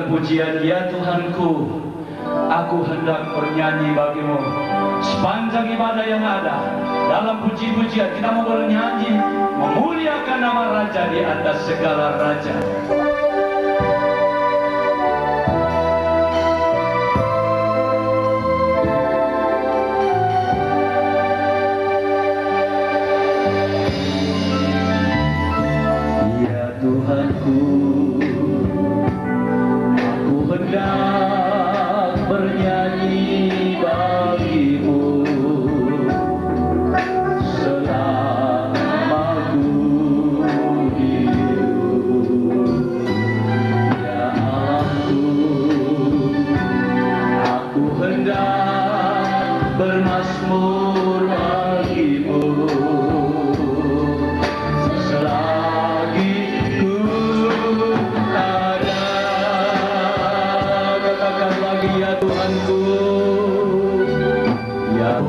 dengan pujian, ya Tuhanku, aku hendak bernyanyi bagimu. Sepanjang ibadah yang ada, dalam puji-pujian kita mau bernyanyi, memuliakan nama Raja di atas segala raja. Ya Tuhanku, aku hendak bernyanyi bagimu selama ku hidup. Ya Allahku, aku hendak bermazmur bagimu selagi ku ada. Katakan lagi, ya Tuhanku, ya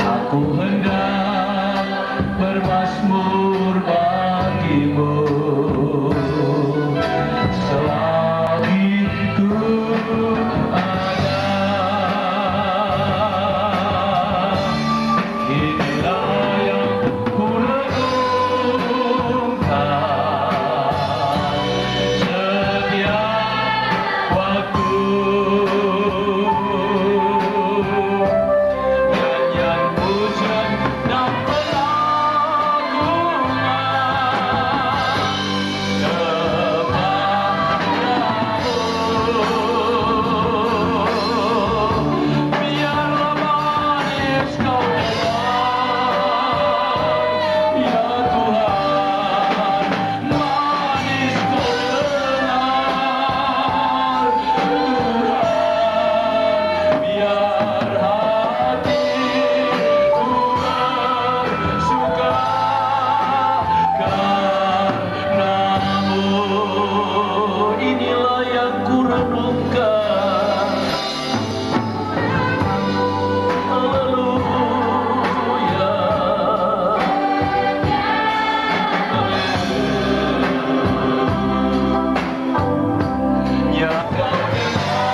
aku hendak bermazmur bagimu selagi ku ada. Inilah yang ku renungkan setiap waktu. Nyanyian pujian dan kepadamu, biarlah manis kau dengar, ya Tuhan, manis kau dengar, Tuhan, biar hatiku bersuka karenamu. Inilah yang ku renungkan. Haleluya. Ya kau dengar,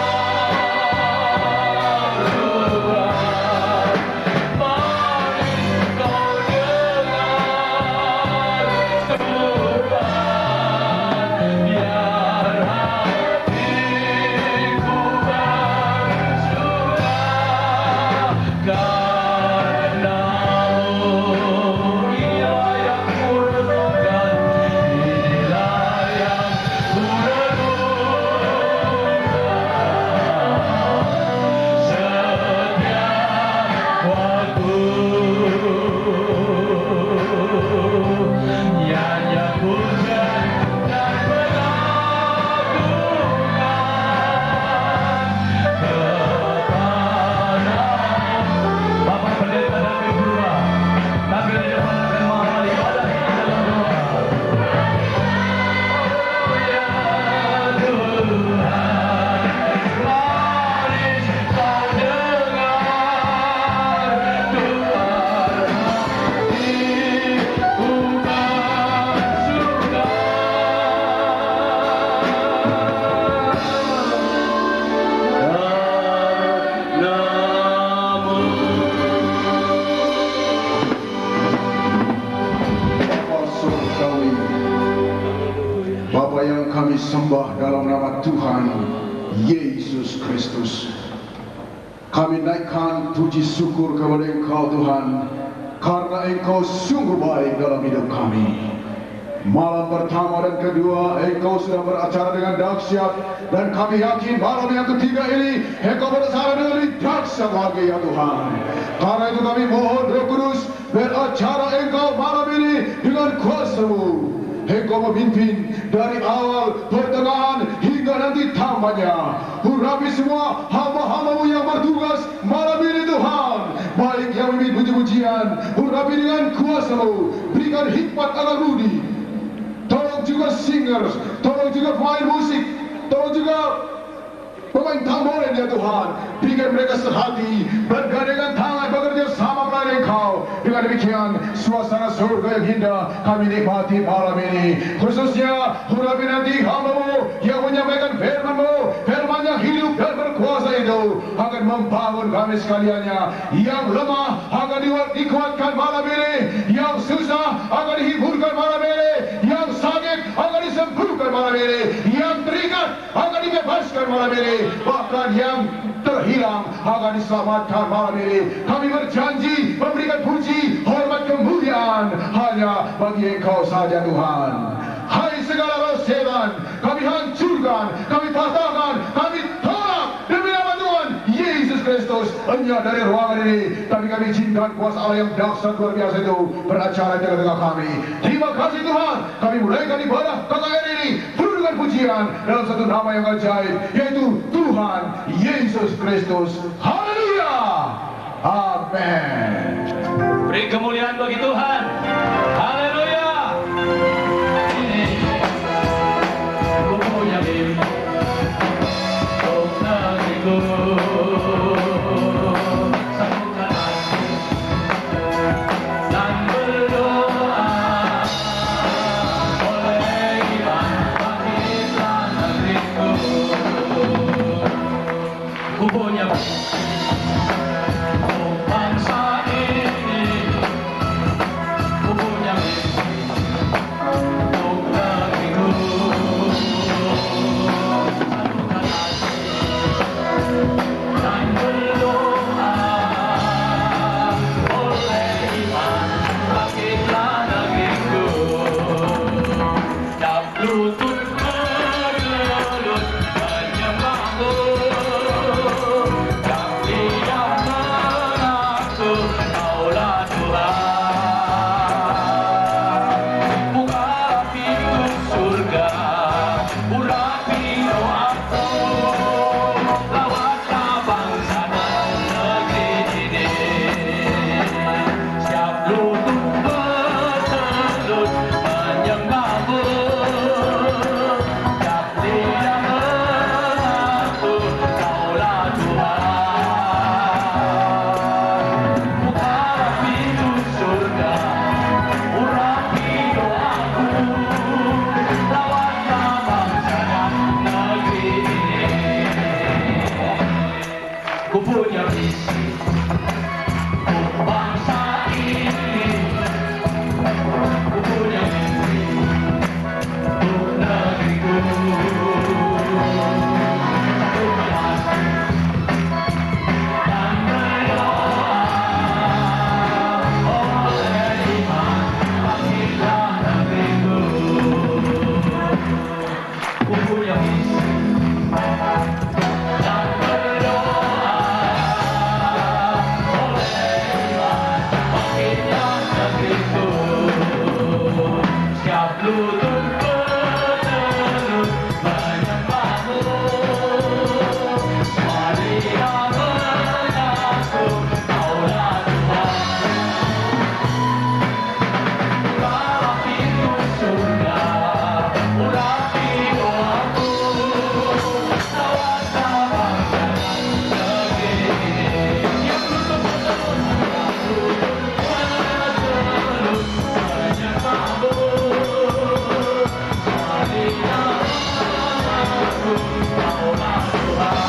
Tuhan, manis kau dengar, Tuhan, biar hatiku bersuka karenamu. Inilah yang ku renungkan, inilah yang ku renungkan setiap waktu. Nyanyian pujian dan pengagungan kepadamu. Bapak Pendeta dan Ibu Guru, tampil di depan dan menghadiri ibadah kita dalam doa. Ya Tuhan, manis kau dengar, Tuhan, hatiku bersuka. Bapa surgawi, Bapa yang kami sembah dalam nama Tuhan Yesus Kristus, kami naikkan puji syukur kepada Engkau Tuhan, karena Engkau sungguh baik dalam hidup kami. Malam pertama dan kedua Engkau sudah beracara dengan dahsyat, dan kami yakin malam yang ketiga ini Engkau beracara dengan dahsyat lagi, ya Tuhan. Karena itu kami mohon Roh Kudus beracara Engkau malam ini dengan kuasa-Mu. Engkau memimpin dari awal, pertengahan hingga nanti tamatnya. Urapi semua hamba-hamba-Mu yang bertugas malam ini Tuhan, baik yang memimpin puji-pujian, urapi dengan kuasa-Mu. Berikan hikmat anak Rudi, tolong juga singers, tolong juga pemain musik, tolong juga pemain tamborin, ya Tuhan. Berikan mereka sehati, bergandengan tangan, bekerja sama melayani Engkau. Dengan demikian, suasana surga yang indah kami nikmati malam ini. Khususnya urapi nanti hamba-Mu yang menyampaikan firman-Mu, firman yang hidup dan berkuasa itu akan membangun kami sekaliannya. Yang lemah akan dikuatkan malam ini, yang susah akan dihiburkan malam ini, yang sakit akan disembuhkan malam ini, yang terikat akan dibebaskan malam ini, bahkan yang terhilang akan diselamatkan malam ini. Kami berjanji memberikan puji, hormat, kemuliaan hanya bagi Engkau saja Tuhan. Hai segala roh setan, kami hancurkan, kami patahkan, kami tolak demi nama Tuhan Yesus Kristus. Hanya dari ruangan ini, tapi kami izinkan kuasa Allah yang dahsyat luar biasa itu beracara di tengah-tengah kami. Terima kasih Tuhan, kami mulaikan ibadah KKR ini penuh dengan pujian dalam satu nama yang ajaib, yaitu Tuhan Yesus Kristus. Haleluya, amin. Beri kemuliaan bagi Tuhan. Haleluya. Ku punya mimpi untuk negeriku, satukan hati dan berdoa, oleh iman bangkitlah negeriku. Ku punya mimpi untuk bangsa ini, ku punya mimpi untuk negeriku, satukan hati dan berdoa, oleh iman bangkitlah negeriku. Dap lutut bergelut menyembahmu, dap diam mengaku Kaulah Tuhan. Bukalah pintu surga, urapi doaku, lawatlah bangsa dan negeri ini. Siap lutut bertelut menyembahmu, siap diam mengaku Kaulah Tuhan. Bukalah pintu surga, urapi doaku, lawatlah bangsa dan negeri ini. Ku punya visi untuk bangsa ini, ku punya mimpi untuk negeriku, satukan hati dan berdoa, oleh iman bangkitlah negeriku. Ku punya visi dan berdoa, oleh iman bangkitlah negeriku. Siap lutut bertelut menyembahmu, Maria mengaku Kaulah Tuhan. Bukalah pintu surga, urapi doaku, lawatlah bangsa dan negeri ini. Yang lutut bertelut menyembahmu, Maria mengaku Kaulah Tuhan.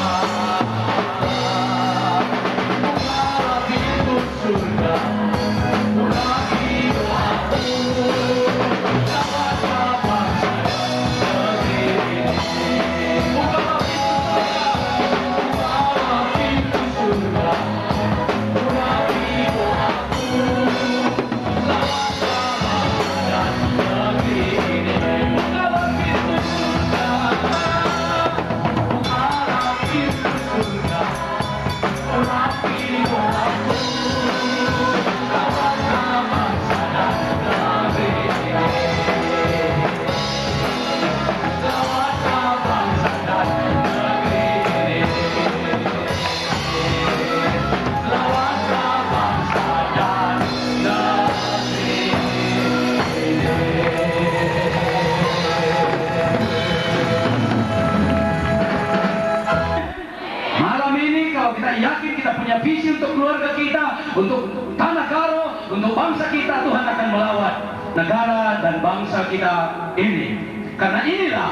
Bukalah pintu surga, urapi doaku, lawatlah bangsa dan negeri ini. Bukalah pintu surga, urapi doaku, lawatlah bangsa dan negeri ini. Bukalah pintu surga, bukalah pintu surga, urapi doaku, lawatlah bangsa dan negeri ini. Lawatlah bangsa dan negeri ini. Lawatlah bangsa dan negeri ini. Malam ini kalau kita yakin kita punya visi untuk keluarga kita, untuk tanah Karo, untuk bangsa kita, Tuhan akan melawat negara dan bangsa kita ini. Karena inilah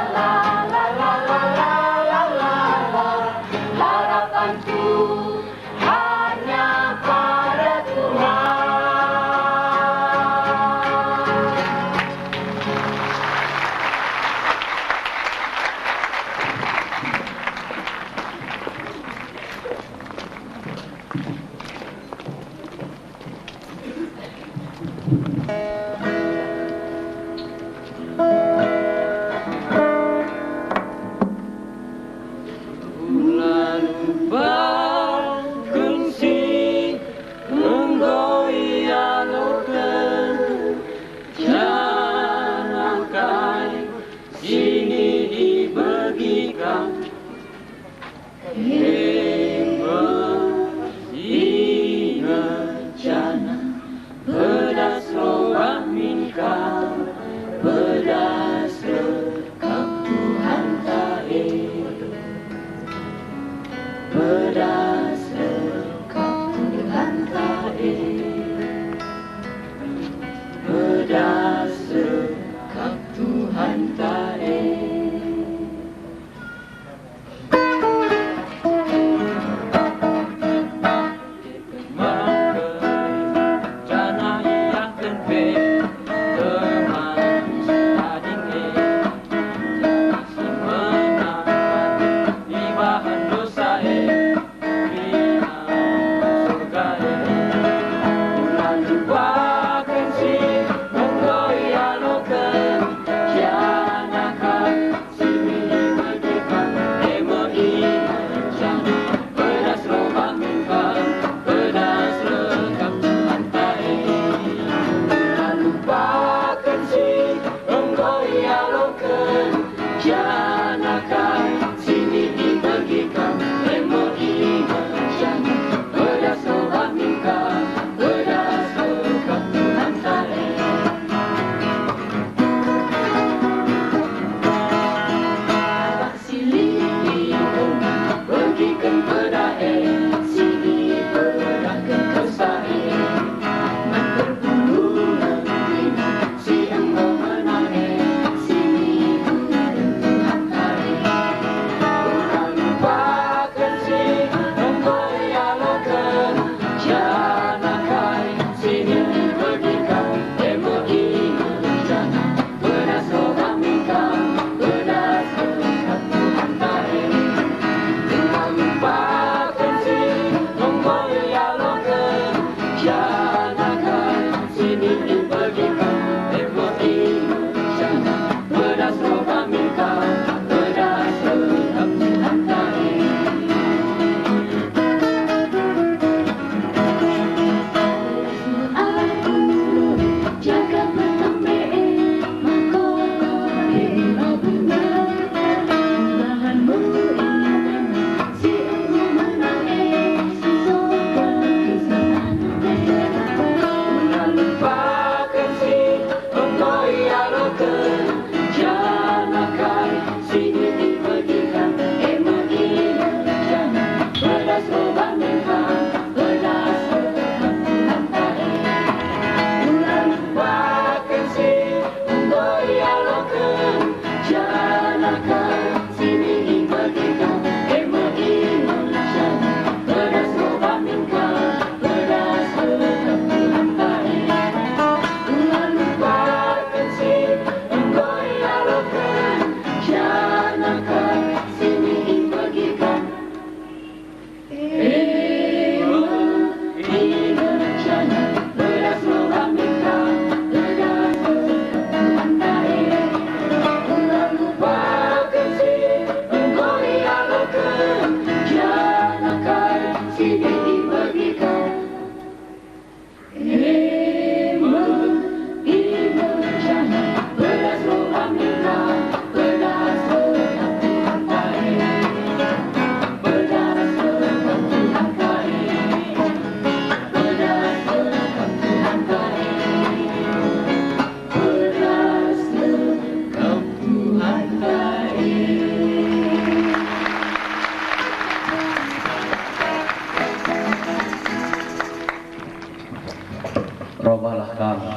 Robalah kami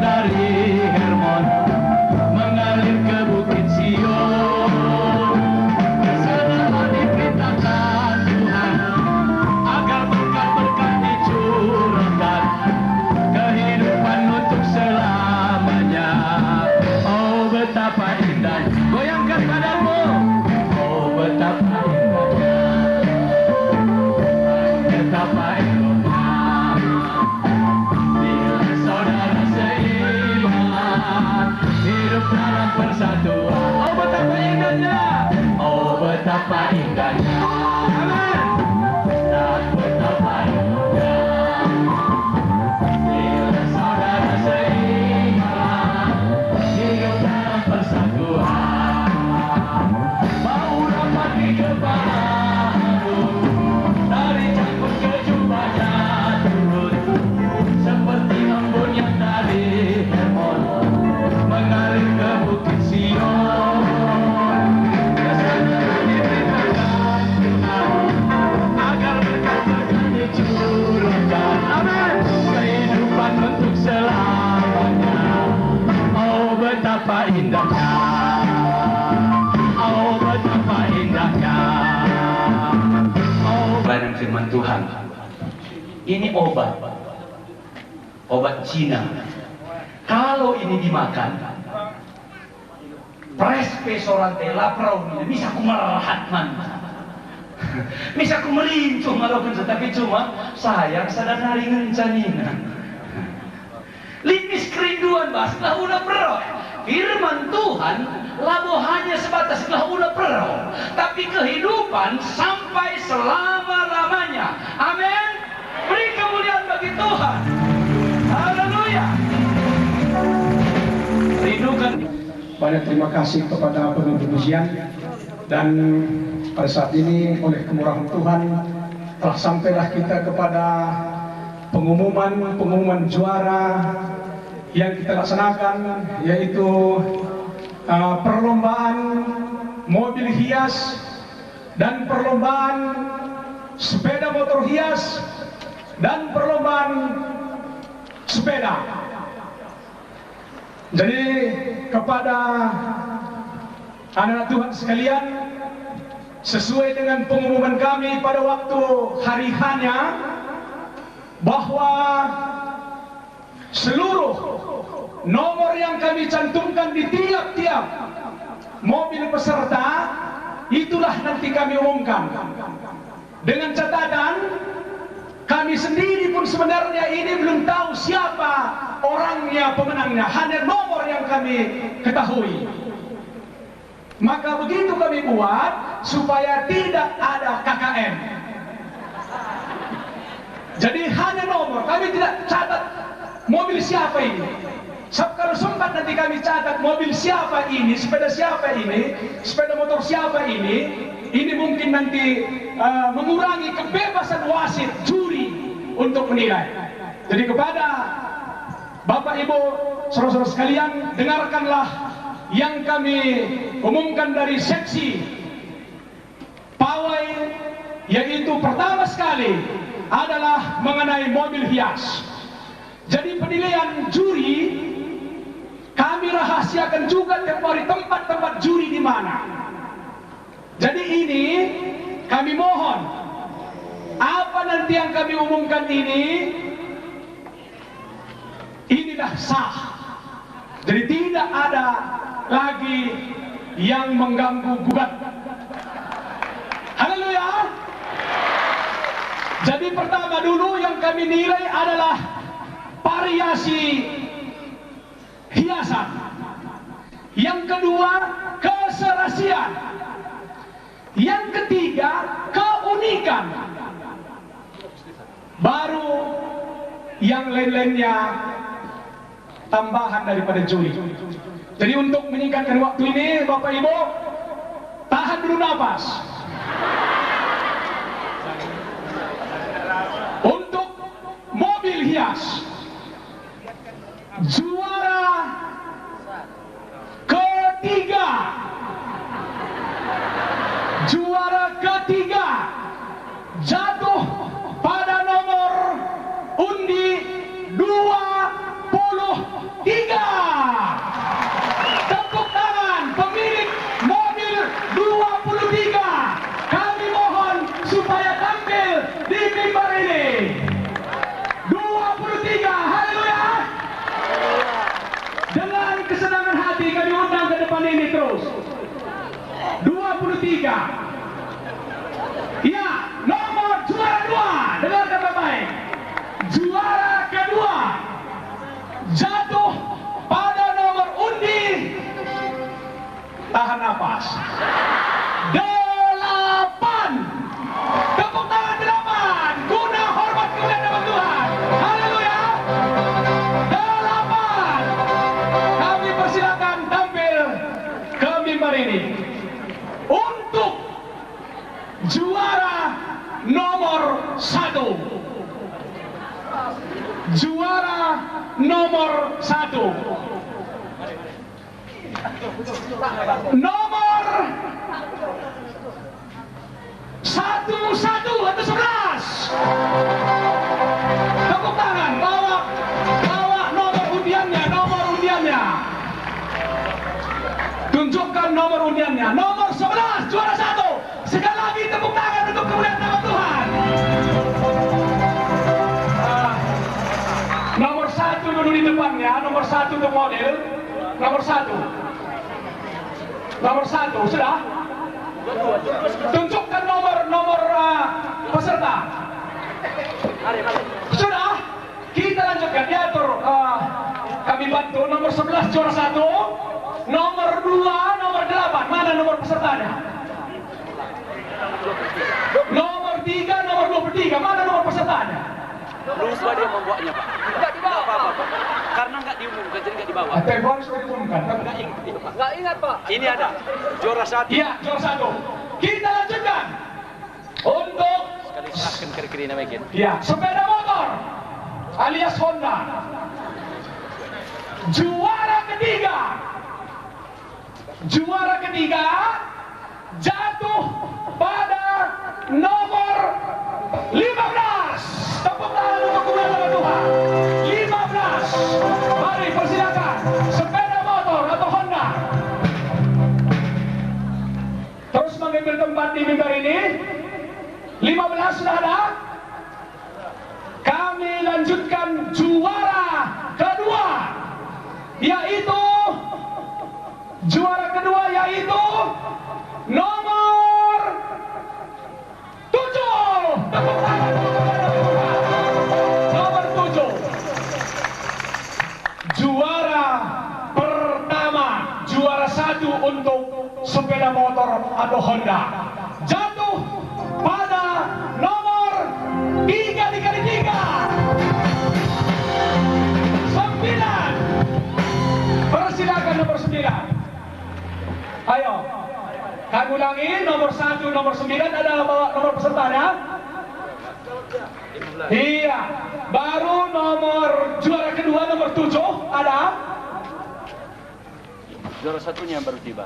dari Hermon mengalir ke Bukit Sion. Kesana diperintahkan Tuhan agar berkat-berkat dicurahkan, kehidupan untuk selamanya. Oh betapa indah, goyangkan badanmu. Oh betapa indahnya, betapa indahnya. Dalam persatuan, oh betapa indahnya, oh betapa indahnya, dan betapa indahnya, bila saudara seiman hidup dalam persatuan, mau dapat hidup baru dari cangkul ke jubahnya turun, seperti embun yang dari Hermon mengalir ke Bukit Sion. Kesana diperintahkan Tuhan betapa indahnya, oh betapa indahnya. Oh, barang firman Tuhan. Ini obat Cina. Kalau ini dimakan, prespe sorante laprau ini bisa kumarahat man. Bisa kumelincung melakukan tetapi cuma sayang sadar hari ngencanina. Lipis kerinduan baslah udah pro. Firman Tuhan labo hanya sebatas lah udah pro, tapi kehidupan sampai selama-lamanya. Amin. Beri kemuliaan bagi Tuhan. Haleluya. Rindukan. Banyak terima kasih kepada penuntut pujian, dan pada saat ini oleh kemurahan Tuhan telah sampailah kita kepada pengumuman juara yang kita laksanakan, yaitu perlombaan mobil hias dan perlombaan sepeda motor hias dan perlombaan sepeda. Jadi kepada anak Tuhan sekalian, sesuai dengan pengumuman kami pada waktu hari H-nya, bahwa seluruh nomor yang kami cantumkan di tiap-tiap mobil peserta itulah nanti kami umumkan. Dengan catatan, kami sendiri pun sebenarnya ini belum tahu siapa orangnya, pemenangnya, hanya nomor yang kami ketahui. Maka begitu kami buat supaya tidak ada KKN. Jadi hanya nomor, kami tidak catat mobil siapa ini. Kalau sempat nanti kami catat mobil siapa ini, sepeda siapa ini, sepeda motor siapa ini mungkin nanti mengurangi kebebasan wasit juri untuk menilai. Jadi kepada Bapak Ibu saudara-saudara sekalian, dengarkanlah yang kami umumkan dari seksi pawai, yaitu pertama sekali adalah mengenai mobil hias. Jadi penilaian juri kami rahasiakan juga tempoh hari tempat-tempat juri di mana. Jadi ini kami mohon, apa nanti yang kami umumkan inilah sah. Jadi tidak ada lagi yang mengganggu gugat. Haleluya. Jadi pertama dulu yang kami nilai adalah variasi hiasan. Yang kedua, keserasian. Yang ketiga, keunikan. Baru yang lain-lainnya tambahan daripada juri. Jadi untuk menyingkatkan waktu ini, Bapak Ibu, tahan dulu nafas. Untuk mobil hias, juara ketiga jatuh pada nomor undi 23. Tepuk tangan pemilik mobil 23. Kami mohon supaya tampil di mimbar ini. 23, haleluya. Dengan kesenangan hati kami undang ke depan ini terus. 23. Ya, nomor juara 2. Dengarkan baik-baik. Juara kedua jatuh pada nomor undi, tahan nafas, 8. Tepuk tangan 8. Guna hormat kemuliaan nama Tuhan. Haleluya. 8. Kami persilakan tampil ke mimbar ini. Untuk juara nomor 1. Juara nomor 1. Nomor 11 atau 11. Tepuk tangan, bawa nomor undiannya, Tunjukkan nomor undiannya. Nomor 11, juara 1. Sekali lagi tepuk tangan untuk kemuliaan nama Tuhan. Nomor 1 dulu di depannya. Nomor 1 untuk model. Nomor 1. Nomor 1, sudah? Tunjukkan nomor peserta. Sudah? Kita lanjutkan. Diatur. Kami bantu. Nomor 11, juara 1. Nomor 2, nomor 8. Mana nomor pesertanya? Nomor 3, nomor 23. Mana nomor pesertanya? Lupa dia membuatnya, Pak. Enggak dibawa, Pak. Karena enggak diumumkan, jadi enggak dibawa. Februari sudah diumumkan. Enggak ingat, Pak. Ini ada juara 1. Iya, juara 1. Kita lanjutkan. Untuk Sekali serahkan kiri-kiri nama Gen. ya, sepeda motor alias Honda. Juara ketiga. Juara ketiga jatuh pada nomor 15. Tepuk tangan untuk kemuliaan nama Tuhan. 15. Mari persilakan. Sepeda motor atau Honda. Terus mengambil tempat di mimbar ini. 15 sudah ada. Kami lanjutkan juara kedua, yaitu nomor 7. Tepuk tangan untuk nomor 7. Juara pertama, juara 1 untuk sepeda motor atau Honda jatuh pada nomor 3 dikali 3. 9. Persilakan nomor 9. Ayo, kami ulangi. Nomor 1, nomor 9 ada nomor pesertanya? Iya. Baru nomor juara kedua, nomor 7 ada? Juara 1-nya baru tiba.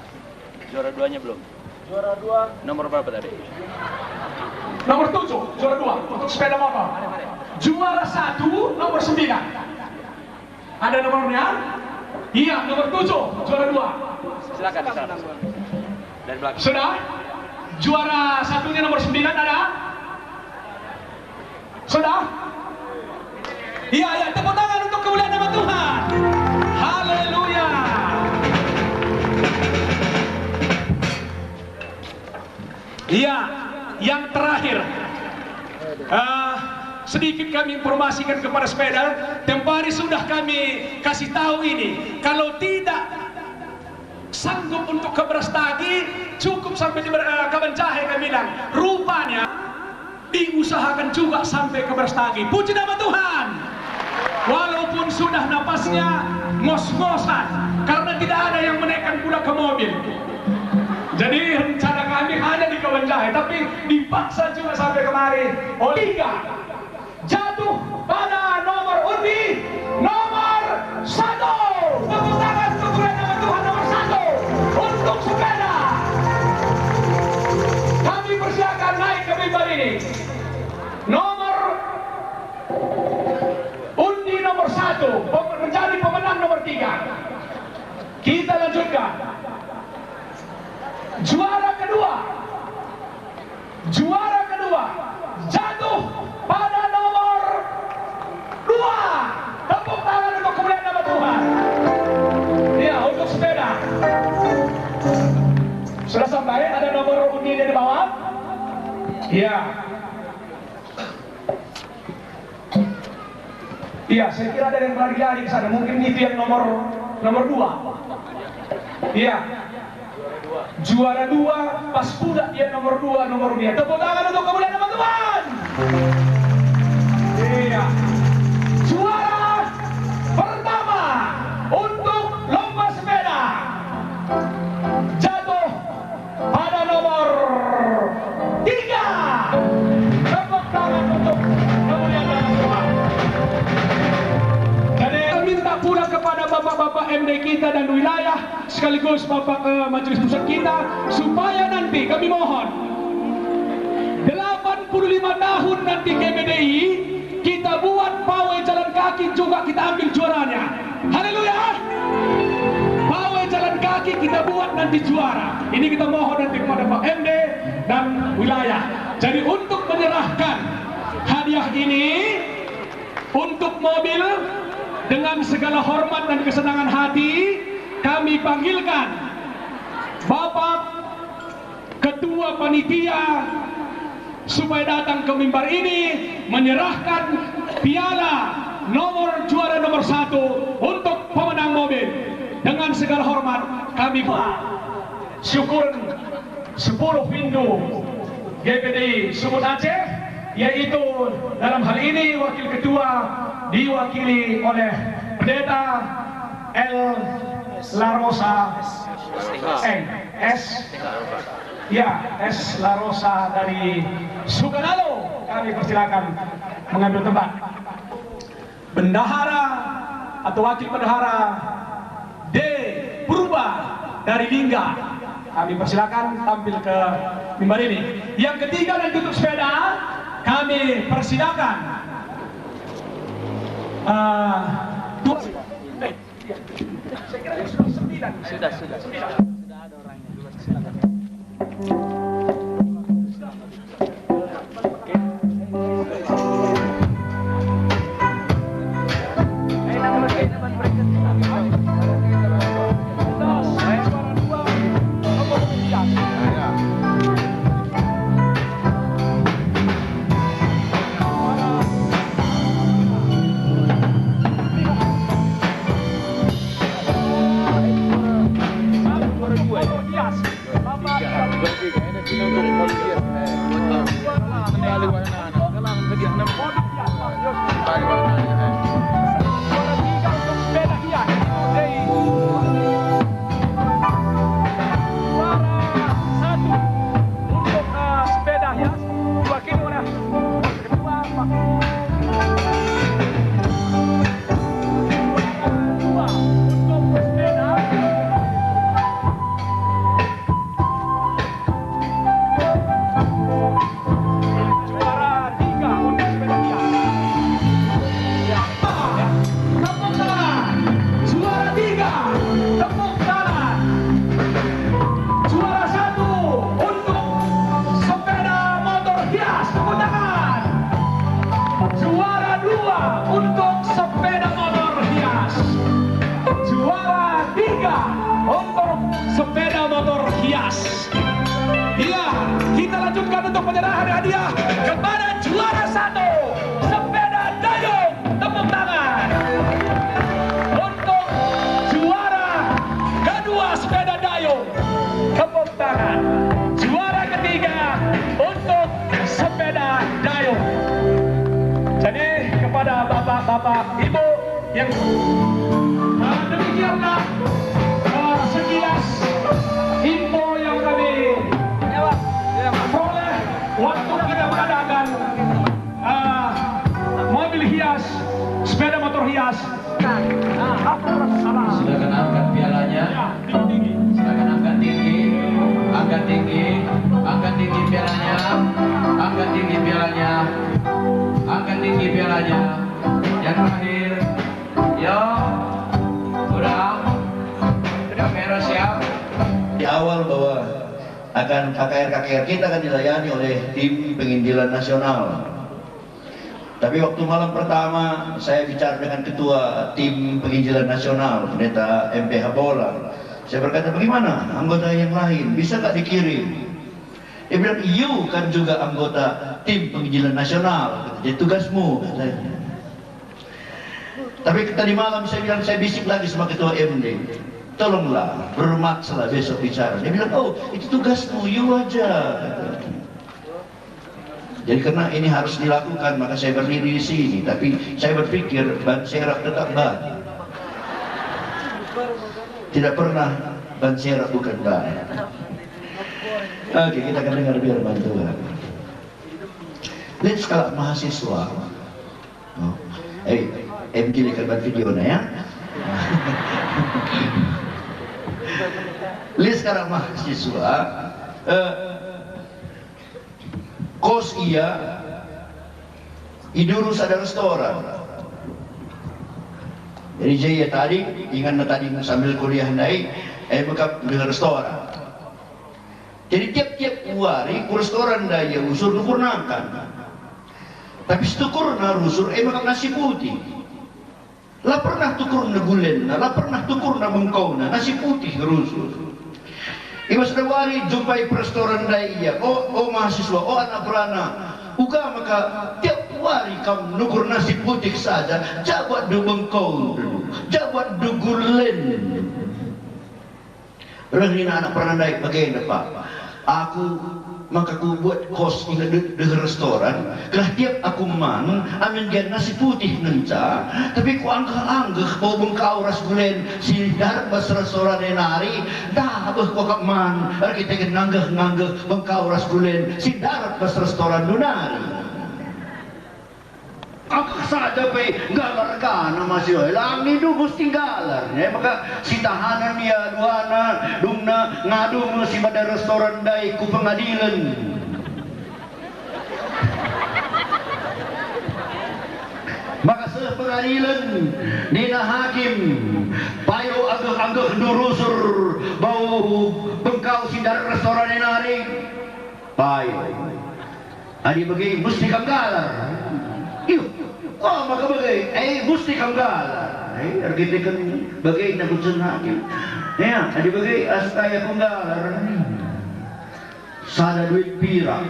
Juara 2-nya belum. Juara 2. Nomor berapa tadi? Nomor 7, juara 2 untuk sepeda motor. Juara 1, nomor 9. Ada nomornya? Iya, nomor 7, juara 2. Silakan di sana. Dari belakang. Sudah? Juara 1-nya nomor 9 ada? Sudah? Iya, ya, tepuk tangan untuk kemuliaan nama Tuhan. Haleluya. Iya, yang terakhir. Sedikit kami informasikan kepada sepeda. Tempoh hari sudah kami kasih tahu ini. Kalau tidak sanggup untuk ke Brastagi, cukup sampai di Kabanjahe, kami bilang. Rupanya diusahakan juga sampai ke Brastagi. Puji nama Tuhan. Walaupun sudah napasnya ngos-ngosan karena tidak ada yang menaikkan kuda ke mobil. Jadi rencana kami hanya di Kabanjahe, tapi dipaksa juga sampai kemari. Oliga jatuh pada nomor undi nomor 1. Tepuk tangan untuk kemuliaan nama Tuhan. Nomor 1 untuk sepeda. Kami persilakan naik ke mimbar ini. Nomor undi nomor 1 menjadi pemenang nomor 3. Kita lanjutkan. Juara kedua jatuh pada nomor 2. Tepuk tangan untuk kemuliaan nama Tuhan. Ya, untuk sepeda. Sudah sampai? Ada nomor undinya di bawah? Iya. Iya, saya kira ada yang lari-lari ke sana. Mungkin itu yang nomor 2. Iya. Juara 2, pas pula dia nomor 2, nomor dia. Tepuk tangan untuk kemuliaan nama Tuhan. Iya. Juara pertama untuk lomba sepeda jatuh pada nomor 3. Tepuk tangan untuk kemuliaan nama Tuhan. Jadi minta pula kepada bapak-bapak MD kita dan wilayah sekaligus bapak majelis pusat kita supaya nanti kami mohon 85 tahun nanti GBDI kita buat pawai jalan kaki juga kita ambil juaranya. Haleluya. Pawai jalan kaki kita buat nanti juara. Ini kita mohon nanti kepada Pak MD dan wilayah. Jadi untuk menyerahkan hadiah ini untuk mobil, dengan segala hormat dan kesenangan hati kami panggilkan Bapak Ketua Panitia supaya datang ke mimbar ini menyerahkan piala nomor juara nomor 1 untuk pemenang mobil. Dengan segala hormat kami syukur 10 pintu GPD Sumut Aceh, yaitu dalam hal ini wakil ketua diwakili oleh Pendeta L. Larosa S. Larosa dari Sukanalo. Kami persilakan mengambil tempat. Bendahara atau wakil bendahara D. Purba dari Lingga. Kami persilakan tampil ke mimbar ini. Yang ketiga dan tutup sepeda, kami persilakan saya kira sudah ada orangnya. Silakan. Untuk penyerahan hadiah kepada juara 1 sepeda dayung, tepuk tangan. Untuk juara kedua sepeda dayung, tepuk tangan. Juara ketiga untuk sepeda dayung. Jadi kepada bapak-bapak, ibu yang demikianlah sekilas info yang kami peroleh waktu kita mengadakan mobil hias, sepeda motor hias. Silakan angkat pialanya. Silakan angkat tinggi, angkat tinggi, angkat tinggi pialanya, angkat tinggi pialanya, angkat tinggi pialanya. Yang terakhir, yo, udah, kamera siap. Di awal bahwa akan KKR kita akan dilayani oleh tim penginjilan nasional. Tapi waktu malam pertama saya bicara dengan ketua tim penginjilan nasional, Pendeta MP Habola. Saya berkata, bagaimana anggota yang lain bisa nggak dikirim? Dia bilang, you kan juga anggota tim penginjilan nasional, jadi tugasmu. Tapi tadi malam saya bilang, saya bisik lagi sama ketua MD, tolonglah bermaksalah besok bicara. Dia bilang, oh itu tugasmu, you aja. Jadi karena ini harus dilakukan, maka saya berdiri di sini. Tapi saya berpikir ban serap tetap ban. Tidak pernah ban serap bukan ban. Oke, kita akan dengar biar bantuan. Lihat skala mahasiswa. Oh. MG lihat video na ya. Lihat sekarang mahasiswa. Kos iya, idurus ada restoran. Jadi saya tadi ingat tadi sambil kuliah naik, maka di restoran. Jadi tiap-tiap hari ku restoran daya usur dukurnangkan. Tapi setukur na rusur maka nasi putih. Lah pernah tukur na gulen na, lah pernah tukur na bengkau na, nasi putih rusur. Imas dawari jumpai restoran daya, oh mahasiswa, oh anak beranak. Uga maka tiap hari kamu nukur nasi putih saja, jabat du bengkau, jabat du gulen. Rehina anak pernah naik bagaimana Pak? Maka aku buat kos di restoran. Kerana tiap aku man, amin dia nasi putih ngenca. Tapi ku anggah-anggah bau bengkau ras gulen sidar bas restoran nari. Dah abah ku man, kita nganggah-nganggah bengkau ras gulen sidar bas restoran nari. Aku saja pe galar kana masih lang ni du gusti galar maka si tahanan ya duana dumna ngadu si pada restoran dai ku pengadilan. Maka sepengadilan dina hakim payo agak-agak durusur bau bengkau sindar restoran nari payo adi bagi gusti galar. Wah maka bagai, gusti kanggalar. Argite kan bagai na kutsun hakim. Ya, adi bagai astaya kanggalar. Sada duit pirak,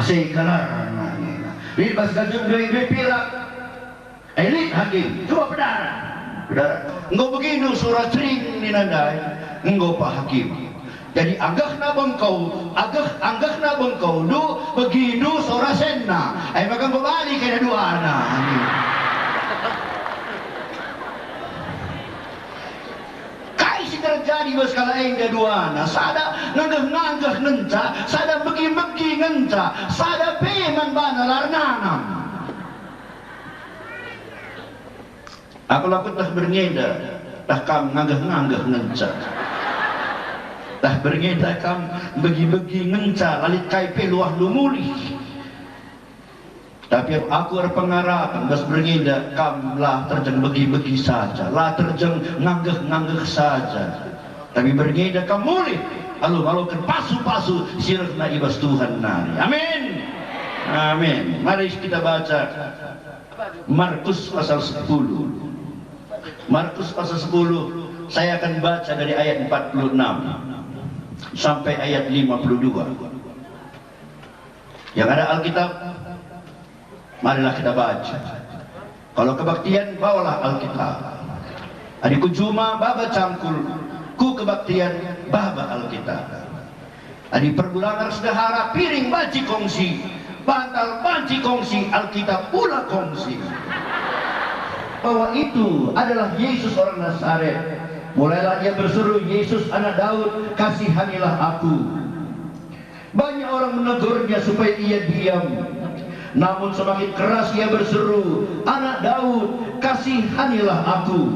asay kalar. Di bas gajung duit pirak. Lihat hakim, coba pedara. Engkau begini surat sering ninandai, engkau pak hakim. Jadi anggah na bengkau du begitu sora senna maka kembali ke dua anak kai si terjadi berskala enggak dua anak sada nganggah ngenca sada begi ngenca sada peman banalar nanam aku lakut dah berngeda dah kam nganggah ngenca dah berngeda kam bagi-bagi ngenca lalit kaipe luah lumuli. Tapi aku pengharapan bas berngeda kam lah terjeng bagi-bagi saja, lah terjeng nganggeh saja. Tapi berngeda kam mulih alu-alukan pasu-pasu sirna ibas Tuhan nari. Amin. Amin. Mari kita baca Markus pasal 10. Markus pasal 10 saya akan baca dari ayat 46 sampai ayat 52. Yang ada Alkitab, marilah kita baca. Kalau kebaktian, bawalah Alkitab. Adikku cuma baba cangkul, ku kebaktian baba Alkitab. Adik pergulangan sedahara, piring banci kongsi, bantal banci kongsi, Alkitab pula kongsi. Bahwa itu adalah Yesus orang Nazaret. Mulailah ia berseru, Yesus anak Daud, kasihanilah aku. Banyak orang menegurnya supaya ia diam. Namun semakin keras ia berseru, anak Daud, kasihanilah aku.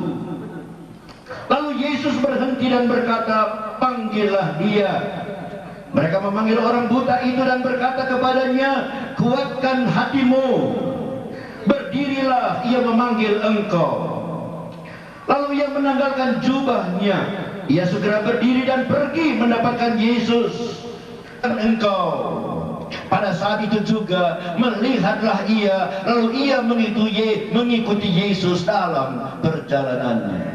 Lalu Yesus berhenti dan berkata, panggillah dia. Mereka memanggil orang buta itu dan berkata kepadanya, kuatkan hatimu. Berdirilah, ia memanggil engkau. Lalu ia menanggalkan jubahnya. Ia segera berdiri dan pergi mendapatkan Yesus. Dan engkau pada saat itu juga melihatlah ia. Lalu ia mengikuti Yesus dalam perjalanannya.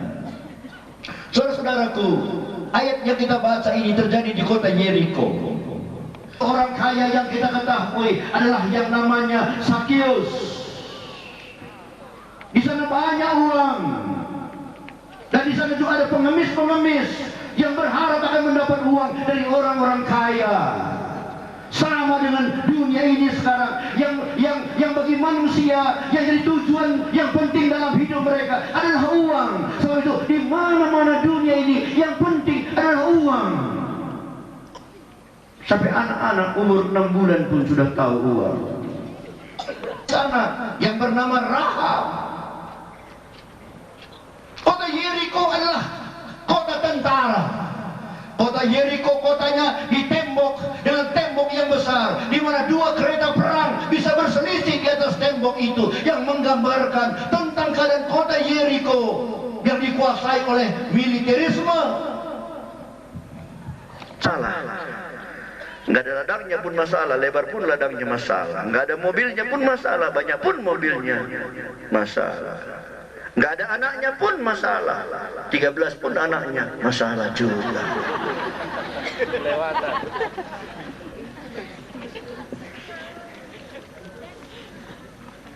Saudara-saudaraku, ayat yang kita baca ini terjadi di kota Yeriko. Orang kaya yang kita ketahui adalah yang namanya Sakius. Di sana banyak uang. Dan di sana juga ada pengemis-pengemis yang berharap akan mendapat uang dari orang-orang kaya. Sama dengan dunia ini sekarang, yang bagi manusia yang jadi tujuan yang penting dalam hidup mereka adalah uang. Sebab itu di mana-mana dunia ini yang penting adalah uang. Sampai anak-anak umur 6 bulan pun sudah tahu uang. Sana yang bernama Rahab. Kota Yeriko adalah kota tentara. Kota Yeriko kotanya ditembok dengan tembok yang besar, di mana 2 kereta perang bisa berselisih di atas tembok itu, yang menggambarkan tentang keadaan kota Yeriko yang dikuasai oleh militerisme. Salah. Nggak ada ladangnya pun masalah, lebar pun ladangnya masalah. Nggak ada mobilnya pun masalah, banyak pun mobilnya masalah. Nggak ada anaknya pun masalah, 13 pun anaknya masalah juga.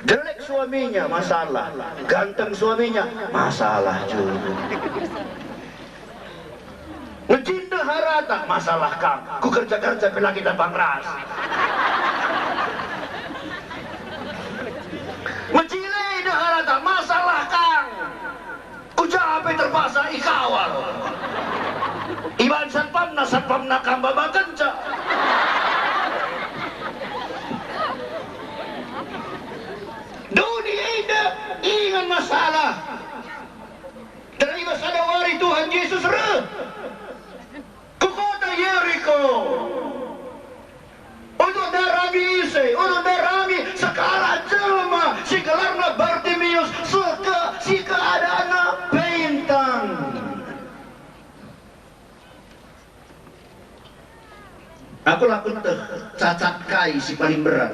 Jelek suaminya masalah, ganteng suaminya masalah juga. Ngecinta harata masalah kang, ku kerja-kerja pelagi dapat ras. Mencilai dah harata masalah kang, ku capek terpaksa ikawal. Iban satpamna kamba bakenca. Dunia ini ingat masalah. Terima sadawari Tuhan Yesus reh. Ke kota Yeriko. Untuk darami ise, untuk darami sekala jelma, si gelarna Bartimius, si keadaana bintang. Aku lakukan cacat kai si paling berat.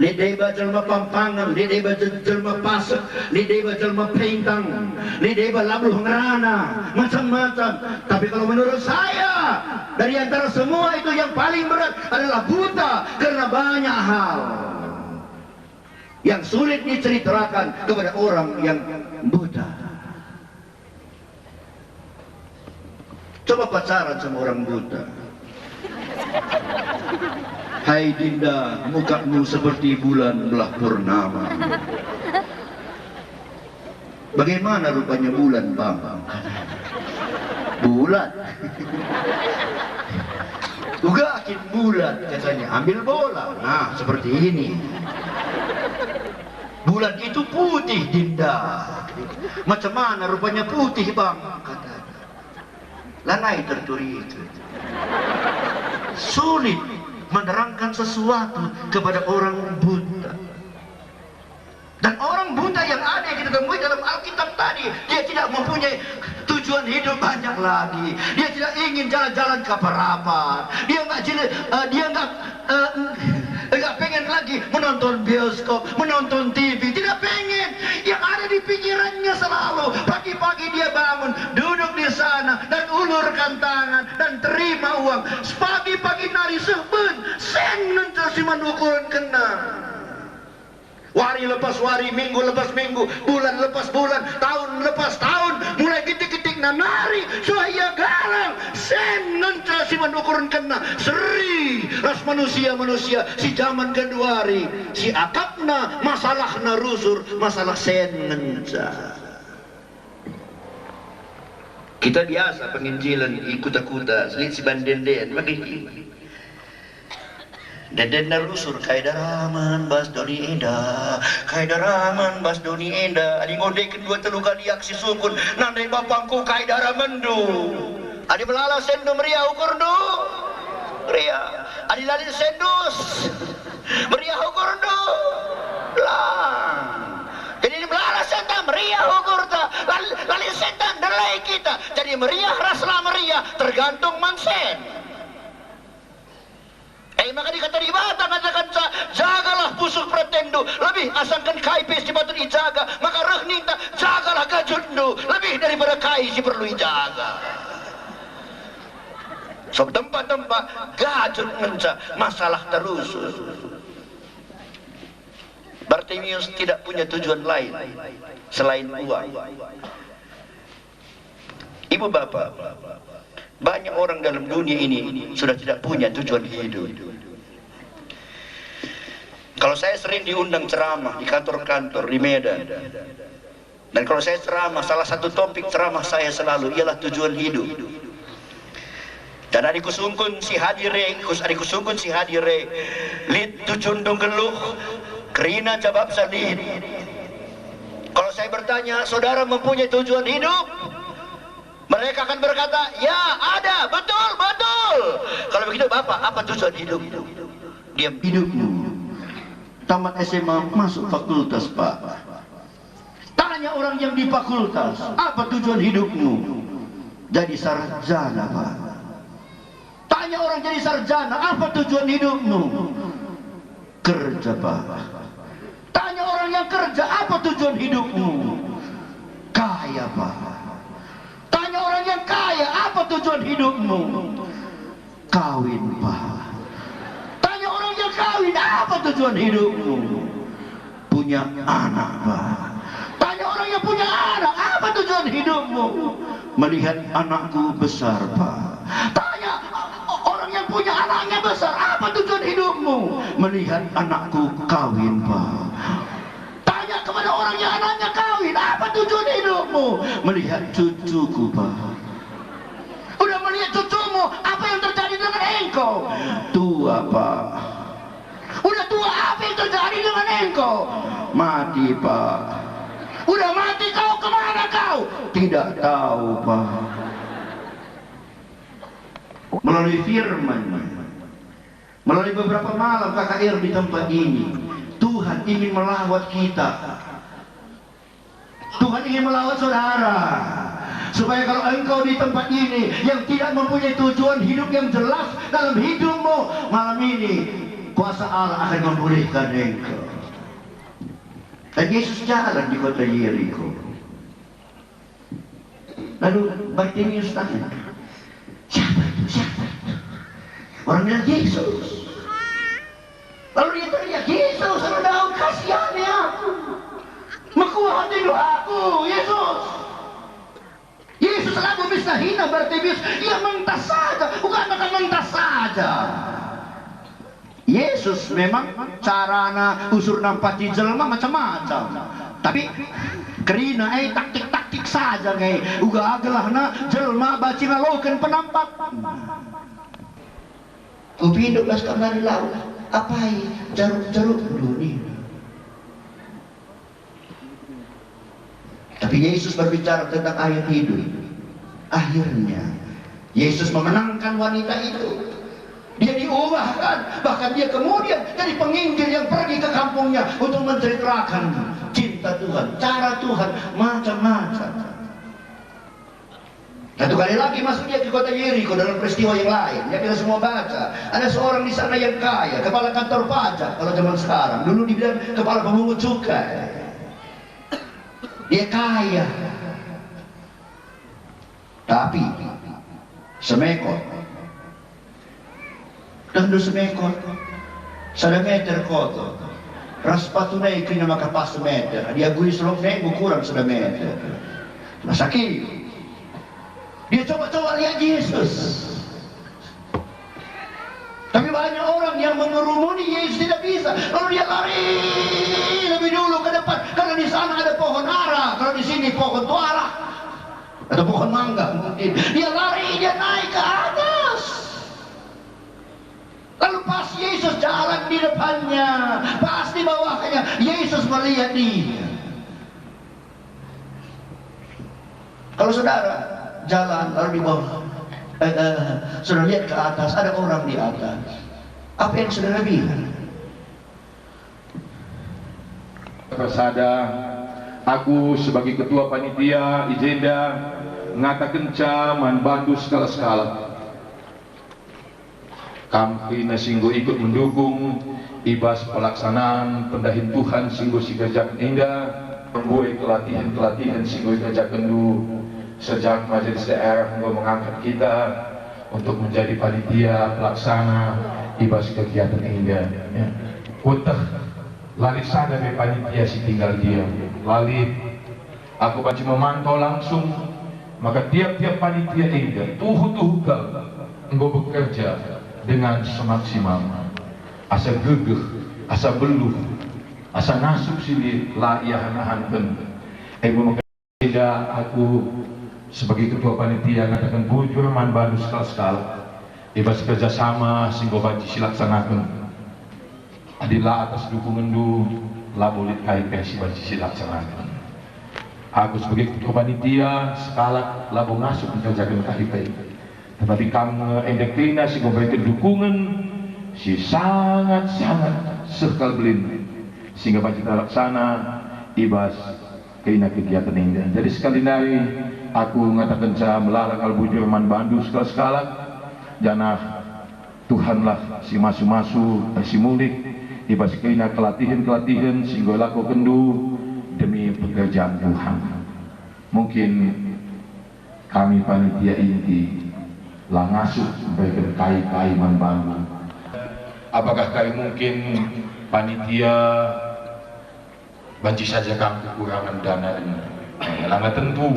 Lideba jelma pampangan, lideba jelma pasek, lideba jelma pintang, lideba labuh ngerana, macam-macam. Tapi kalau menurut saya, dari antara semua itu yang paling berat adalah buta karena banyak hal yang sulit diceritakan kepada orang yang buta. Coba pacaran sama orang buta. Hai Dinda, mukamu seperti bulan belah purnama. Bagaimana rupanya bulan, Bang? Bulan. Ugakin bulan katanya, ambil bola. Nah, seperti ini. Bulan itu putih, Dinda. Macam mana rupanya putih, Bang? Kata. Lanai terturi itu. Sulit menerangkan sesuatu kepada orang buta. Dan orang buta yang ada yang kita temui dalam Alkitab tadi, dia tidak mempunyai tujuan hidup banyak lagi. Dia tidak ingin jalan-jalan ke parapat. Dia nggak pengen lagi menonton bioskop, menonton TV. Tidak pengen. Yang ada di pikirannya selalu pagi-pagi dia bangun, duduk di sana dan ulurkan tangan dan terima uang. Pagi-pagi nari seben, sen si manukuran kena. Wari lepas wari, minggu lepas minggu, bulan lepas bulan, tahun lepas tahun, mulai ketik-ketik nari, saya galang, sen ngenca si manukuran kena, seri, ras manusia, si zaman kedua hari, si akapna, masalahna rusur, masalah sen ngenca. Kita biasa penginjilan ikut-ikutan, selit si bandenden, begini. Deden narusur kaidaraman bas doni enda, kaidaraman bas doni enda. Adi ngode kedua telu kali aksi sukun, nandai bapangku kaidaraman du. Adi belala sendo meriah ukur du, meriah. Adi lalin sendus, meriah ukur du, lang. Jadi ini belala sentan meriah ukur ta, lalin sentan delay kita. Jadi meriah raslah meriah, tergantung mansen. Maka dikata di Batam katakan jagalah pusuk pretendo, lebih asangkan kai pes di batun ijaga, maka rehninta jagalah kajundu, lebih daripada kai si perlu ijaga. So tempat-tempat gajun menca masalah terus. Bartimius tidak punya tujuan lain selain uang. Ibu bapak, banyak orang dalam dunia ini sudah tidak punya tujuan hidup. Kalau saya sering diundang ceramah di kantor-kantor di Medan, dan kalau saya ceramah, salah satu topik ceramah saya selalu ialah tujuan hidup. Dan adikku sungkun si hadire, lid tucundung geluh, kerina jawab salin. Kalau saya bertanya, saudara mempunyai tujuan hidup? Mereka akan berkata, ya ada, betul, betul. Kalau begitu Bapak, apa tujuan hidup? Diam hidupmu. Tamat SMA, masuk fakultas Pak. Tanya orang yang di fakultas, apa tujuan hidupmu? Jadi sarjana Pak. Tanya orang jadi sarjana, apa tujuan hidupmu? Kerja, Pak. Tanya orang yang kerja, apa tujuan hidupmu? Kaya, Pak. Tanya orang yang kaya, apa tujuan hidupmu? Kawin, Pak. Tanya orang yang kawin, apa tujuan hidupmu? Punya anak, Pak. Tanya orang yang punya anak, apa tujuan hidupmu? Melihat anakku besar, Pak. Tanya orang yang punya anaknya besar, apa tujuan hidupmu? Melihat anakku kawin, Pak. Tanya kepada orang yang anaknya kawin, apa tujuan hidupmu? Melihat cucuku, Pak. Udah melihat cucumu, apa yang terjadi dengan engkau? Tua, Pak. Udah tua, apa yang terjadi dengan engkau? Mati, Pak. Udah mati kau, kemana kau? Tidak tahu, Pak. Melalui firman, melalui beberapa malam KKR di tempat ini, Tuhan ingin melawat kita. Tuhan ingin melawat saudara, supaya kalau engkau di tempat ini yang tidak mempunyai tujuan hidup yang jelas dalam hidupmu, malam ini kuasa Allah akan memulihkan engkau. Dan Yesus jalan di kota Yeriko. Lalu Bartimius tanya, siapa itu? Siapa itu? Orang bilang Yesus. Lalu dia teriak, Yesus, anak Daud, kasihani aku. Mengkuatilah aku, Yesus. Yesus lalu bisa hina Bartimius. Dia mentas saja, bukan akan mentas saja. Yesus memang carana usur nampati jelma macam-macam, tapi kerina taktik-taktik saja ngai uga agelahna jelma baci ngalokeun penampat. Ubi 12 kamar lau apai jaruk-jaruk dunia. Tapi Yesus berbicara tentang air hidup. Akhirnya Yesus memenangkan wanita itu. Dia diubahkan, bahkan dia kemudian jadi penginjil yang pergi ke kampungnya untuk menceritakan cinta Tuhan, cara Tuhan, macam-macam. Satu kali lagi masuk dia ke kota Yeriko dalam peristiwa yang lain. Ya kita semua baca. Ada seorang di sana yang kaya, kepala kantor pajak kalau zaman sekarang. Dulu dibilang kepala pemungut cukai. Dia kaya, tapi semekot. Tentu semekot, 1 meter kotor. Ras patunay kanya makapas meter. Dia gui selok naik kurang 1 meter. Masakit. Dia coba-coba lihat Yesus. Tapi banyak orang yang mengerumuni Yesus tidak bisa. Lalu dia lari lebih dulu ke depan. Karena di sana ada pohon ara. Kalau di sini pohon tuara. Ada pohon mangga mungkin. Dia lari, dia naik ke atas. Lalu pas Yesus jalan di depannya, pas di bawahnya, Yesus melihat dia. Kalau saudara jalan lalu di bawah, saudara lihat ke atas, ada orang di atas. Apa yang saudara bilang? Persada, aku sebagai ketua panitia Ijenda mengatakan caman bantu skala-skala. Kami singgo ikut mendukung ibas pelaksanaan pendahin Tuhan singgo si gajak indah, membuat pelatihan singgo gajak kendu sejak majelis daerah mengangkat kita untuk menjadi panitia pelaksana ibas kegiatan indah. Ya. Utah lalit sadar panitia si tinggal diam. Lalit aku baca memantau langsung, maka tiap-tiap panitia indah tuhu kal engkau bekerja dengan semaksimal, asa gegeh, asa beluh, asa nasuk sini layahan-ahan. Aku sebagai ketua panitia ngatakan bujur man baru skala-skala ibas kerjasama singgo baji silaksanakan adilah atas dukungan du labolit KIP si baji silaksanakan. Aku sebagai ketua panitia skala labo ngasuh menjajakan KIP. Tetapi kamu endeklina si memberikan dukungan si sangat-sangat sekal belin sehingga baca laksana ibas kena kegiatan ini. Jadi sekali lagi aku mengatakan saya melarang albujur man bandu skala-skala janah Tuhanlah si masu-masu si mulik ibas kena kelatihan sehingga laku kendu demi pekerjaan Tuhan. Mungkin kami panitia inti lah ngasuh bagian kai membangun. Apakah kami mungkin panitia banci saja kami kekurangan dana ini? Lama tentu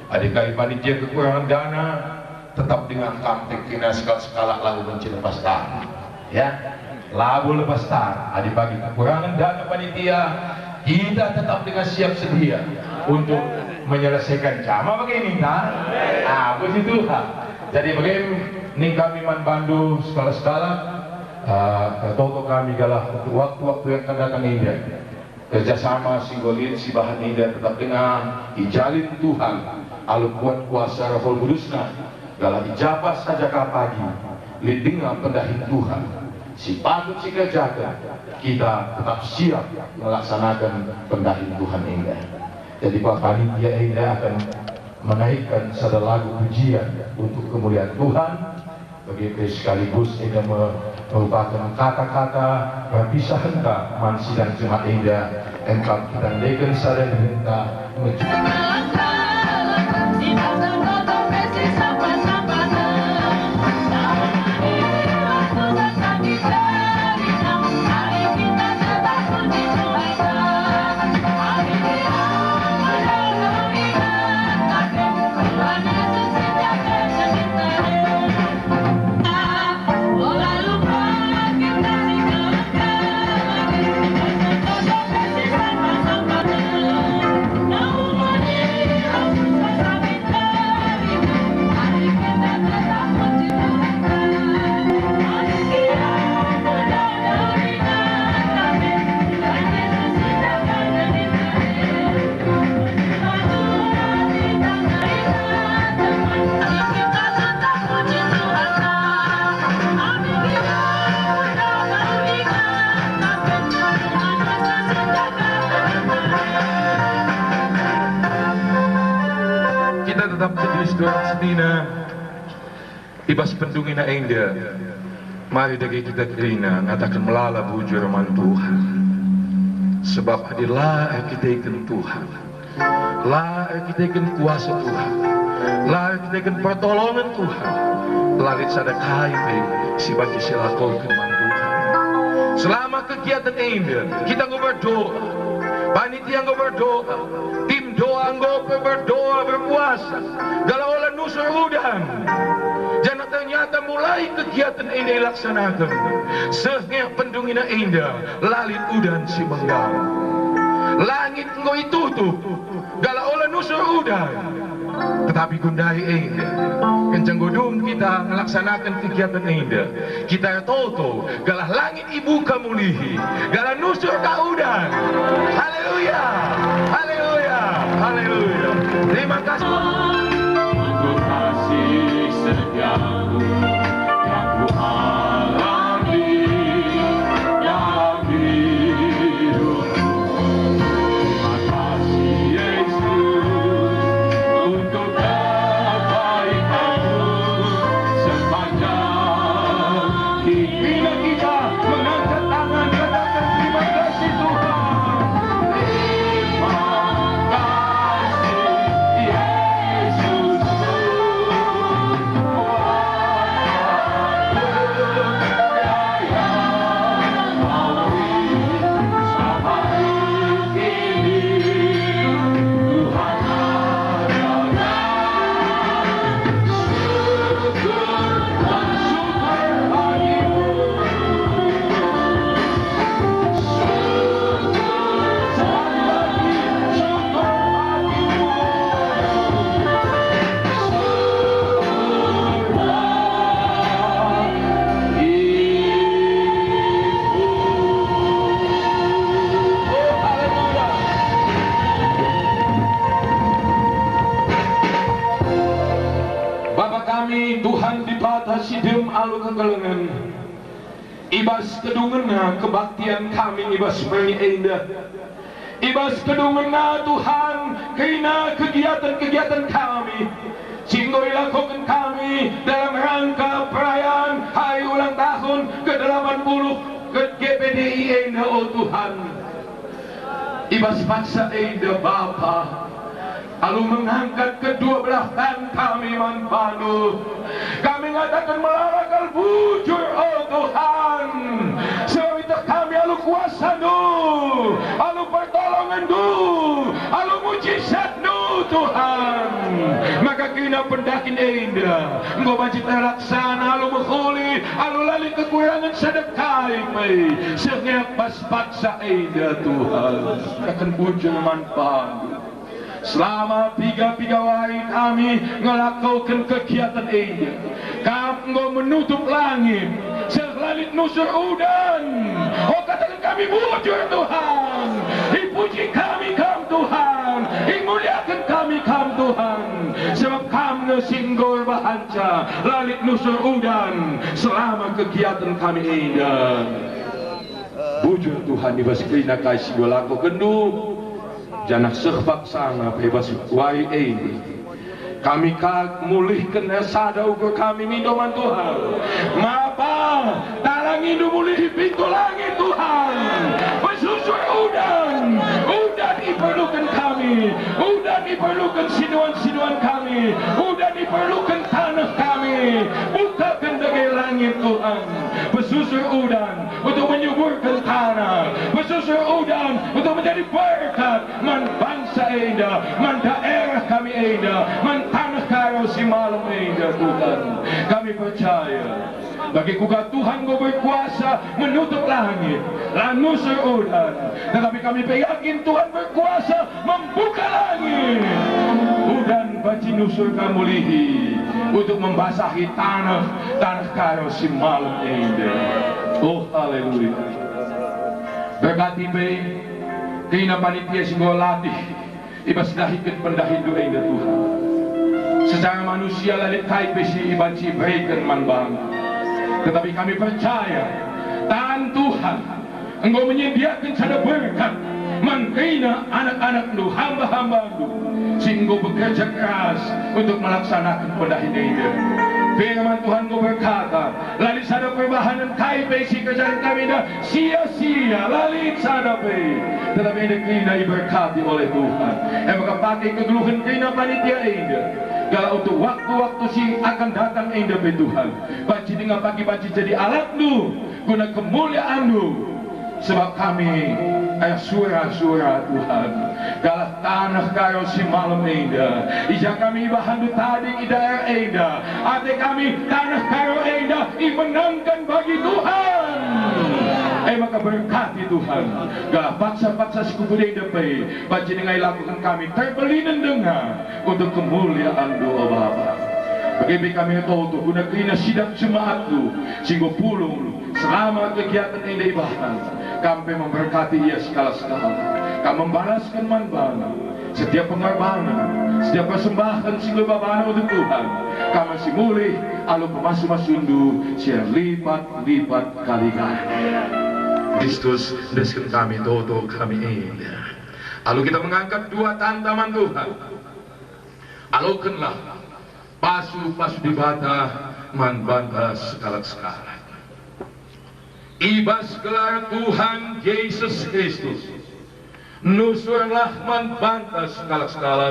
adik-adik panitia kekurangan dana tetap dengan kampung kena skala lagu benci lepas tar, ya lagu lepas tar. Adik bagi kekurangan dana panitia kita tetap dengan siap sedia untuk menyelesaikan jamaah begini, nah puji Tuhan. Jadi begini nih kami man bandu skala toto kami galah untuk waktu-waktu yang akan datang ini kerjasama singgolit si bahan ini tetap dengan ijalin Tuhan alu kuat kuasa Roh Kudusna galah ijabah saja pagi lidinga pendahin Tuhan si patut si kerjakan kita tetap siap melaksanakan pendahin Tuhan ini. Jadi Pak Panitia ini akan menaikkan satu lagu pujian untuk kemuliaan Tuhan. Begitu sekaligus ini merupakan kata-kata perpisahan mansi dan jemaat Indah engkau kita naikan sadar minta tetap jenis doang sedina ibas pendungina Indah. Mari dagi kita kerina ngatakan melala bujur man Tuhan sebab adilah kita ikan Tuhan lah kita ikan kuasa Tuhan lah kita ikan pertolongan Tuhan lalit sadakain si bagi silaturahmi man Tuhan. Selama kegiatan Indah kita berdoa, panitia berdoa, tim doa berdoa berpuasa galau olah nusur udan jangan ternyata mulai kegiatan ini dilaksanakan sehingga pendungina Indah lalit udan si menggal langit ngoi tutup galau olah nusur udan tetapi gundai Indah kencang godung kita melaksanakan kegiatan Indah kita toto galah langit ibu kamulihi galah nusur kaudan. Haleluya, haleluya, haleluya. Terima kasih untuk kasih setiamu yang ku alami dalam hidupku. Terima kasih Yesus untuk kebaikanmu sepanjang hidup kita mengangkat tangan katakan terima kasih Tuhan. Tuhan dibatasi dem alu kegelengan ibas kedungena kebaktian kami ibas sebenarnya Indah ibas kedungena Tuhan kena kegiatan-kegiatan kami sehingga dilakukan kami dalam rangka perayaan hari ulang tahun ibas paksa ida Bapa, lalu mengangkat kedua belah tangan kami manpanu. Kami ngatakan melalakal bujur oh Tuhan, sebab itu kami alu kuasa nu, alu pertolongan nu, alu mujizat nu Tuhan. Maka kina pendakin enda engkau wajib laksana, alu menghuli, alu lali kekurangan sedekai mai sehingga pas paksa enda Tuhan akan bujur manpanu. Selama tiga hari kami ngelakukan kegiatan ini, kami menutup langit, selalit nusur udan. Oh katakan kami bujur Tuhan, dipuji kami Tuhan, dimuliakan kami Tuhan. Sebab kami singgol bahanca, lalit nusur udan selama kegiatan kami ini. Bujur Tuhan dibaskina kasih golaku kendu. Jangan serbak sana bebas wai ini. Kami mulihkan sada ukur kami mindoman Tuhan. Mapa talangi mulih pintu langit Tuhan. Bersusur udan diperlukan kami. Udan diperlukan sinuan kami. Udan diperlukan tanah kami. Bukakan dari langit Tuhan. Bersusur udan untuk menyuburkan tanah. Bersusur udan untuk menjadi berkat man bangsa enda, man daerah kami enda, man tanah karo si malam enda Tuhan. Kami percaya bagi kuka Tuhan kau berkuasa menutup langit, lanusur udan. Tetapi kami yakin Tuhan berkuasa membuka langit. Udan baci nusur kamu lihi untuk membasahi tanah karo si malam enda. Oh haleluya. Berkati baik kina panitia singgol latih ibas dahikan pendahidu enda Tuhan. Secara manusia lalit kai besi ibanci berikan manbang. Tetapi kami percaya Tuhan Tuhan Engkau menyediakan sada berkat mengkina anak-anak lu, hamba-hamba lu, sehingga bekerja keras untuk melaksanakan pendahidu enda. Firman Tuhan kau berkata, lalit sada perbahanan kai besi kerjaan kami dah sia-sia, lalit sada pe. Tetapi enda kina diberkati oleh Tuhan. Maka pakai kegeluhan kina panitia enda. Kalau untuk waktu-waktu sing akan datang enda pe Tuhan. Baci dengan pagi-pagi jadi alat lu, guna kemuliaan lu. Sebab kami surah-surah Tuhan galah tanah karo si malam enda. Ija kami bahandu tadi di daerah enda. Ate kami tanah karo enda menangkan bagi Tuhan. Maka berkati Tuhan galah paksa-paksa sekubu enda pe. Baca dengan lakukan kami terbelinan dengar untuk kemuliaan doa Bapa. Bagi kami itu guna kina sidang jemaat lu sehingga pulung selama kegiatan ini ibadah kami memberkati ia segala-segala. Kami membalaskan manbana setiap pengorbanan, setiap persembahan sehingga babana untuk Tuhan. Kami masih mulih alu pemasu-masundu siang lipat-lipat kali kali. Kristus desken kami toto kami ini. Lalu kita mengangkat dua tantaman Tuhan. Alukanlah pasu-pasu di bata man banta sekala-sekala. Ibas gelar Tuhan Yesus Kristus. Nusurlah man banta sekala-sekala.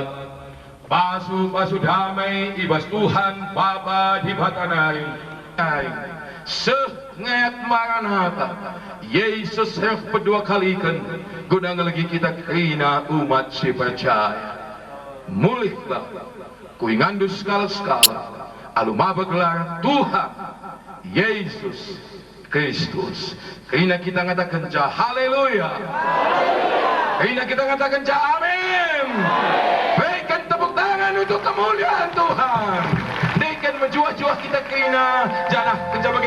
Pasu-pasu damai ibas Tuhan Bapa di batanai. Sengat Maranatha. Yesus yang kedua kalikan guna lagi kita kena umat si percaya. Mulihlah kuingandus skala-skala alumaba gelar Tuhan Yesus Kristus. Karena kita ngatakan ja haleluya. Karena kita ngatakan ja amin. Berikan tepuk tangan untuk kemuliaan Tuhan. Berikan menjuah-juah kita karena janah kerja bagi